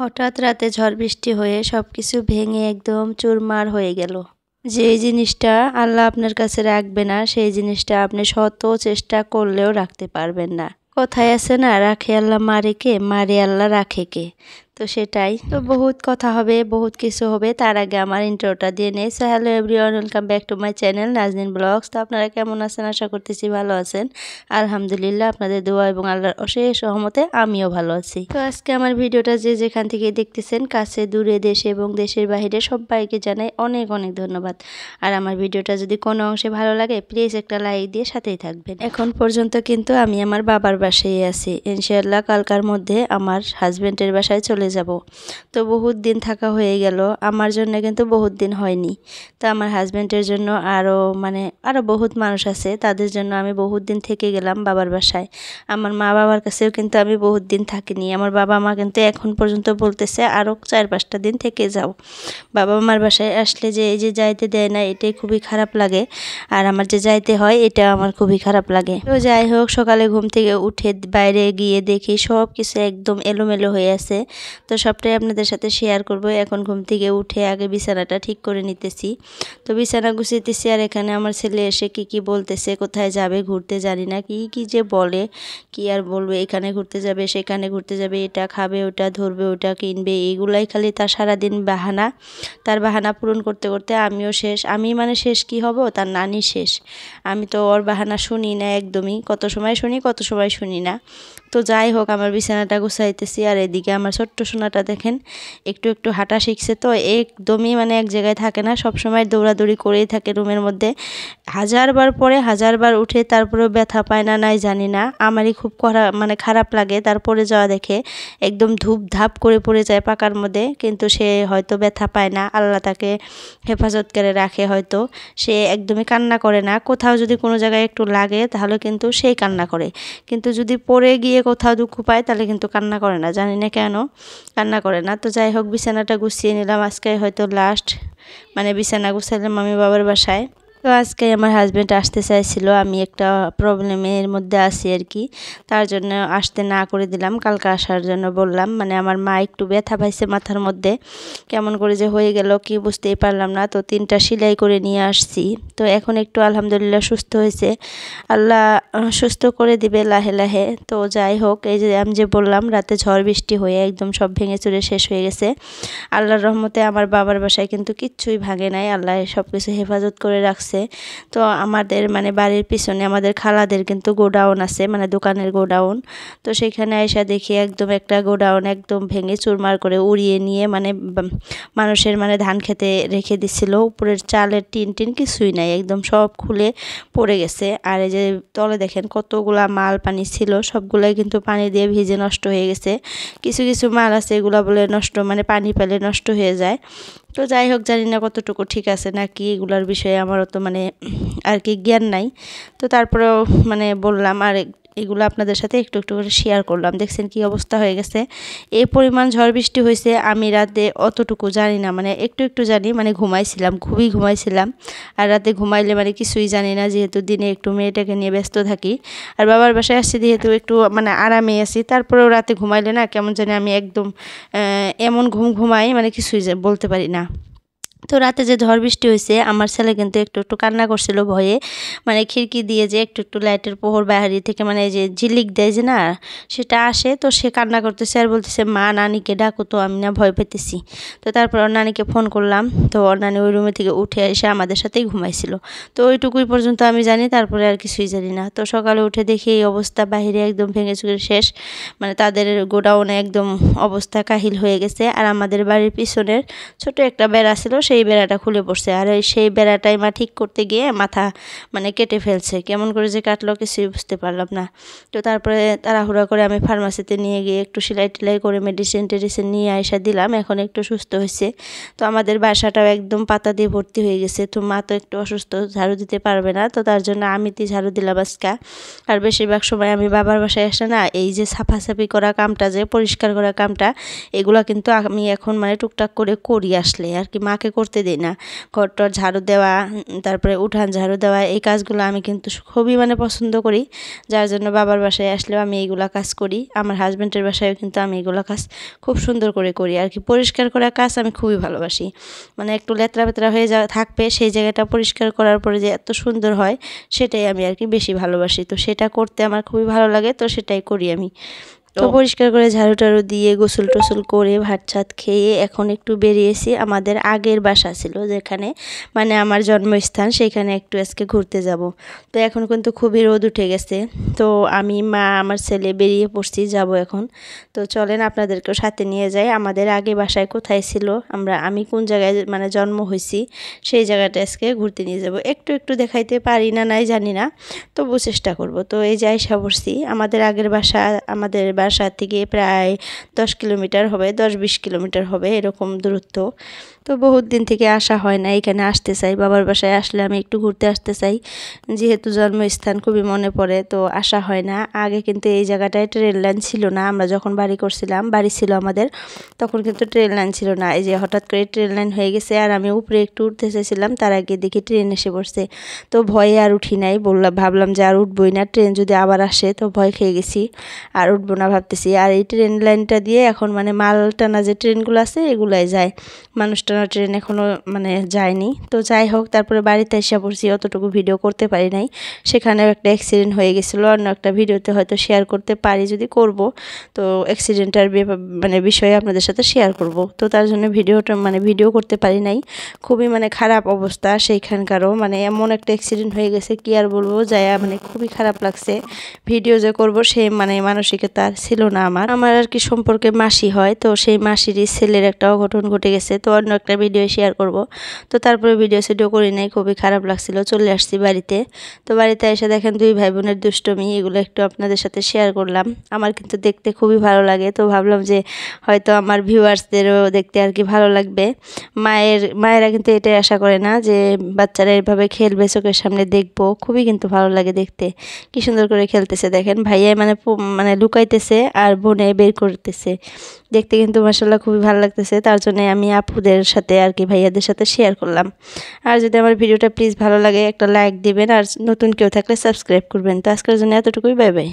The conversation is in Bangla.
হঠাৎ রাতে ঝড় বৃষ্টি হয়ে সবকিছু ভেঙে একদম চুরমার হয়ে গেল। যে জিনিসটা আল্লাহ আপনার কাছে রাখবে না, সেই জিনিসটা আপনি শত চেষ্টা করলেও রাখতে পারবেন না। কথায় আছে না, রাখে আল্লাহ মারে কে, মারে আল্লাহ রাখে কে। তো সেটাই তো, বহুত কথা হবে, বহুত কিছু হবে। তার আগে আমার ইন্ট্রোটা দিয়ে নেই। So hello everyone, welcome back to my channel Naznin blogs. তো আপনারা কেমন আছেন? আশা করতেছি ভালো আছেন। আলহামদুলিল্লাহ, আপনাদের দোয়া এবং আল্লাহর অশেষ রহমতে আমিও ভালো আছি। তো আজকে আমার ভিডিওটা যে যেখান থেকে দেখতেছেন, কাছে দূরে, দেশে এবং দেশের বাইরে, সবাইকে জানাই অনেক অনেক ধন্যবাদ। আর আমার ভিডিওটা যদি কোনো অংশে ভালো লাগে, প্লিজ একটা লাইক দিয়ে সাথেই থাকবেন। এখন পর্যন্ত কিন্তু আমি আমার বাবার বাসায় আছি। ইনশাআল্লাহ কালকার মধ্যে আমার হাজবেন্ডের বাসায় চলে যাব। তো বহুত দিন থাকা হয়ে গেল, আমার জন্য কিন্তু বহুত দিন হয়নি। তো আমার হাজবেন্ডের জন্য আরও বহুত মানুষ আছে, তাদের জন্য আমি বহুত দিন থেকে গেলাম বাবার বাসায়। আমার মা বাবার কাছেও কিন্তু আমি বহুত দিন থাকিনি। আমার বাবা মা কিন্তু এখন পর্যন্ত বলতেছে আরও 4-5টা দিন থেকে যাও। বাবা মার বাসায় আসলে যে এই যে যাইতে দেয় না, এটাই খুবই খারাপ লাগে। আর আমার যে যাইতে হয়, এটা আমার খুবই খারাপ লাগে। তো যাই হোক, সকালে ঘুম থেকে উঠে বাইরে গিয়ে দেখি সব কিছু একদম এলোমেলো হয়ে আছে। তো সবটাই আপনাদের সাথে শেয়ার করব। এখন ঘুম থেকে উঠে আগে বিছানাটা ঠিক করে নিতেছি। তো বিছানা গুছিয়েতেছি, আর এখানে আমার ছেলে এসে কি বলতেছে, কোথায় যাবে ঘুরতে জানি না, কি যে বলে, কি আর বলবে। এখানে ঘুরতে যাবে, সেখানে ঘুরতে যাবে, এটা খাবে, ওটা ধরবে, ওটা কিনবে, এগুলাই খালি তার সারাদিন বাহানা। তার বাহানা পূরণ করতে করতে আমিও শেষ। আমি শেষ কি হব, তার নানি শেষ। আমি তো ওর বাহানা শুনি না একদমই। কত সময় শুনি, কত সময় শুনি না। তো যাই হোক, আমার বিছানাটা গুছাইতেছি, আর এদিকে আমার ছোট্ট সোনাটা দেখেন একটু একটু হাঁটা শিখছে। তো একদমই এক জায়গায় থাকে না, সব সময় দৌড়াদৌড়ি করেই থাকে রুমের মধ্যে। হাজারবার পরে হাজারবার উঠে, তারপরেও ব্যথা পায় না নাই জানি না। আমারই খুব খারাপ লাগে তারপরে যাওয়া দেখে। একদম ধূপ ধাপ করে পড়ে যায় পাকার মধ্যে, কিন্তু সে হয়তো ব্যথা পায় না, আল্লাহ তাকে হেফাজত করে রাখে হয়তো। সে একদমই কান্না করে না। কোথাও যদি কোনো জায়গায় একটু লাগে তাহলে কিন্তু সেই কান্না করে, কিন্তু যদি পড়ে গিয়ে কোথাও দুঃখ পায় তাহলে কিন্তু কান্না করে না, জানি না কেন কান্না করে না। তো যাই হোক, বিছানাটা গুছিয়ে নিলাম। আজকে হয়তো লাস্ট বিছানা গুছাইলাম আমি বাবার বাসায়। তো আজকে আমার হাজব্যান্ড আসতে চাইছিল, আমি একটা প্রবলেমের মধ্যে আছি আর কি, তার জন্য আসতে না করে দিলাম। কালকে আসার জন্য বললাম। আমার মা একটু ব্যথা পাইছে মাথার মধ্যে, কেমন করে যে হয়ে গেল কি বুঝতেই পারলাম না। তো 3টা সেলাই করে নিয়ে আসছি। তো এখন একটু আলহামদুলিল্লাহ সুস্থ হয়েছে। আল্লাহ সুস্থ করে দিবে লাহে লাহে। তো যাই হোক, এই যে আমি যে বললাম রাতে ঝড় বৃষ্টি হয়ে একদম সব ভেঙে চুরে শেষ হয়ে গেছে। আল্লাহর রহমতে আমার বাবার বাসায় কিন্তু কিচ্ছুই ভাঙে নাই, আল্লাহ সব কিছু হেফাজত করে রাখছে। তো আমাদের বাড়ির পিছনে আমাদের খালাদের কিন্তু গোডাউন আছে, দোকানের গোডাউন। তো সেখানে আইসা দেখি একদম একটা গোডাউন একদম ভেঙে চুরমার করে উড়িয়ে নিয়ে মানুষের ধান খেতে রেখে দিছিল। উপরের চালের টিন কিছুই নাই, একদম সব খুলে পড়ে গেছে। আর এই যে তলে দেখেন কতগুলা মাল পানি ছিল, সবগুলাই কিন্তু পানি দিয়ে ভিজে নষ্ট হয়ে গেছে। কিছু কিছু মাল আছে এগুলা বলে নষ্ট, পানি পেলে নষ্ট হয়ে যায়। তো যাই হোক, জানি না কতটুকু ঠিক আছে নাকি, এগুলার বিষয়ে আমারও তো আর কি জ্ঞান নাই। তো তারপরেও বললাম, আর এগুলো আপনাদের সাথে একটু একটু করে শেয়ার করলাম। দেখছেন কি অবস্থা হয়ে গেছে। এই পরিমাণ ঝড় বৃষ্টি হয়েছে, আমি রাতে অতটুকু জানি না, একটু একটু জানি, ঘুমাইছিলাম, খুবই ঘুমাইছিলাম। আর রাতে ঘুমাইলে কিছুই জানি না, যেহেতু দিনে একটু মেয়েটাকে নিয়ে ব্যস্ত থাকি। আর বাবার বাসায় আসছি যেহেতু একটু আরামে আছি, তারপরেও রাতে ঘুমাইলে না কেমন জানি আমি একদম এমন ঘুমাই, কিছুই বলতে পারি না। তো রাতে যে ঝড় বৃষ্টি হয়েছে, আমার ছেলে কিন্তু একটু একটু কান্না করছিল ভয়ে। খিড়কি দিয়ে যে একটু একটু লাইটের প্রহর বাইরে থেকে এই যে ঝিলিক দেয় যে না, সেটা আসে। তো সে কান্না করতেছে আর বলতেছে, মা নানিকে ডাকো তো, আমি না ভয় পেতেছি। তো তারপর ওর নানিকে ফোন করলাম। তো ওর নানি ওই রুমে থেকে উঠে এসে আমাদের সাথেই ঘুমাইছিল। তো ওইটুকুই পর্যন্ত আমি জানি, তারপরে আর কিছুই জানি না। তো সকালে উঠে দেখি এই অবস্থা, বাহিরে একদম ভেঙে চুরে শেষ। তাদের গোডাউনে একদম অবস্থা কাহিল হয়ে গেছে। আর আমাদের বাড়ির পিছনের ছোট একটা বেড়া ছিল, সেই বেড়াটা খুলে পড়ছে। আর সেই বেড়াটাই মা ঠিক করতে গিয়ে মাথা কেটে ফেলছে। কেমন করে যে কাটলো কিছুই বুঝতে পারলাম না। তো তারপরে তাড়াহুড়া করে আমি ফার্মাসিতে নিয়ে গিয়ে একটু সেলাই টেলাই করে মেডিসিন টেডিসিন নিয়ে আসা দিলাম। এখন একটু সুস্থ হয়েছে। তো আমাদের বাসাটাও একদম পাতা দিয়ে ভর্তি হয়ে গেছে। তো মা তো একটু অসুস্থ, ঝাড়ু দিতে পারবে না। তো তার জন্য আমি ঝাড়ু দিলাম আজকে। আর বেশিরভাগ সময় আমি বাবার বাসায় আসলে না, এই যে সাফাসাফি করা কামটা, যে পরিষ্কার করা কামটা, এগুলা কিন্তু আমি এখন টুকটাক করে করি আসলে আর কি। মাকে করতে দিই না। ঘরটর ঝাড়ু দেওয়া, তারপরে উঠান ঝাড়ু দেওয়া, এই কাজগুলো আমি কিন্তু খুবই মানে পছন্দ করি। যার জন্য বাবার বাসায় আসলেও আমি এইগুলা কাজ করি। আমার হাজব্যান্ডের বাসায়ও কিন্তু আমি এগুলো কাজ খুব সুন্দর করে করি আর কি। পরিষ্কার করা কাজ আমি খুবই ভালোবাসি। মানে একটু লেতরা পেতরা হয়ে থাকবে, সেই জায়গাটা পরিষ্কার করার পরে যে এত সুন্দর হয়, সেটাই আমি আর কি বেশি ভালোবাসি। তো সেটা করতে আমার খুবই ভালো লাগে, তো সেটাই করি আমি। তো পরিষ্কার করে ঝাড়ু টাড়ু দিয়ে গোসল টোসল করে ভাত ছাত খেয়ে এখন একটু বেরিয়েছি। আমাদের আগের বাসা ছিল যেখানে মানে আমার জন্মস্থান, সেখানে একটু আজকে ঘুরতে যাব। তো এখন কিন্তু খুবই রোদ উঠে গেছে। তো আমি, মা, আমার ছেলে বেরিয়ে পড়ছি, যাব এখন। তো চলেন আপনাদেরকেও সাথে নিয়ে যাই। আমাদের আগে বাসায় কোথায় ছিল, আমি কোন জায়গায় মানে জন্ম হয়েছি, সেই জায়গাটা আজকে ঘুরতে নিয়ে যাব। একটু একটু দেখাইতে পারি না নাই জানি না, তবু চেষ্টা করব। তো এই যে আইসা পড়ছি। আমাদের আগের আমাদের বাসা থেকে প্রায় 10 কিলোমিটার হবে, 10-20 কিলোমিটার হবে এরকম দূরত্ব। তো বহুত দিন থেকে আসা হয় না, এখানে আসতে চাই। বাবার বাসায় আসলে আমি একটু ঘুরতে আসতে চাই, যেহেতু জন্মস্থান খুবই মনে পড়ে, তো আসা হয় না। আগে কিন্তু এই জায়গাটায় ট্রেন লাইন ছিল না। আমরা যখন বাড়ি করছিলাম, বাড়ি ছিল আমাদের, তখন কিন্তু ট্রেন লাইন ছিল না। এই যে হঠাৎ করে ট্রেন লাইন হয়ে গেছে, আর আমি উপরে একটু উঠতে চাইছিলাম, তার আগে দেখি ট্রেন এসে পড়ছে। তো ভয়ে আর উঠি নাই, ভাবলাম যে আর উঠবই না, ট্রেন যদি আবার আসে তো ভয় খেয়ে গেছি, আর উঠবো না ভাবতেছি। আর এই ট্রেন লাইনটা দিয়ে এখন মানে মাল টানা যে ট্রেনগুলো আছে এগুলাই যায়, মানুষ টানা ট্রেন এখনও মানে যায়নি। তো যাই হোক, তারপরে বাড়িতে এসে পড়ছি, অতটুকু ভিডিও করতে পারি নাই। সেখানেও একটা অ্যাক্সিডেন্ট হয়ে গেছিলো, অন্য একটা ভিডিওতে হয়তো শেয়ার করতে পারি যদি করব। তো অ্যাক্সিডেন্টটার মানে বিষয়ে আপনাদের সাথে শেয়ার করব। তো তার জন্য ভিডিও করতে পারি নাই। খুবই মানে খারাপ অবস্থা সেইখানকারও, মানে এমন একটা অ্যাক্সিডেন্ট হয়ে গেছে, কি আর বলবো, যায় মানে খুবই খারাপ লাগছে। ভিডিও যে করব সেই মানে মানসিকতা ছিল না আমার আর কি সম্পর্কে মাসি হয়, তো সেই মাসিরই ছেলের একটা অঘটন ঘটে গেছে। তো অন্য একটা ভিডিও শেয়ার করব। তো তারপরে ভিডিও করি নাই, খুবই খারাপ লাগছিল। চলে আসছি বাড়িতে। তো বাড়িতে এসে দেখেন দুই ভাই বোনের দুষ্টমি, এগুলো একটু আপনাদের সাথে শেয়ার করলাম। আমার কিন্তু দেখতে খুবই ভালো লাগে, তো ভাবলাম যে হয়তো আমার ভিউয়ার্সদেরও দেখতে আর কি ভালো লাগবে। মায়েরা কিন্তু এটাই আশা করে না যে বাচ্চারা এভাবে খেলবে, চোখের সামনে দেখবো। খুবই কিন্তু ভালো লাগে দেখতে, কি সুন্দর করে খেলতেছে দেখেন। ভাইয়া মানে লুকাইতেছে আর বোনে বের করতেছে, দেখতে কিন্তু মাশাআল্লাহ খুবই ভালো লাগতেছে। তার জন্য আমি আপুদের সাথে আর কি ভাইয়াদের সাথে শেয়ার করলাম। আর যদি আমার ভিডিওটা প্লিজ ভালো লাগে একটা লাইক দিবেন, আর নতুন কেউ থাকলে সাবস্ক্রাইব করবেন। তো আজকের জন্য এতটুকুই, বাই বাই।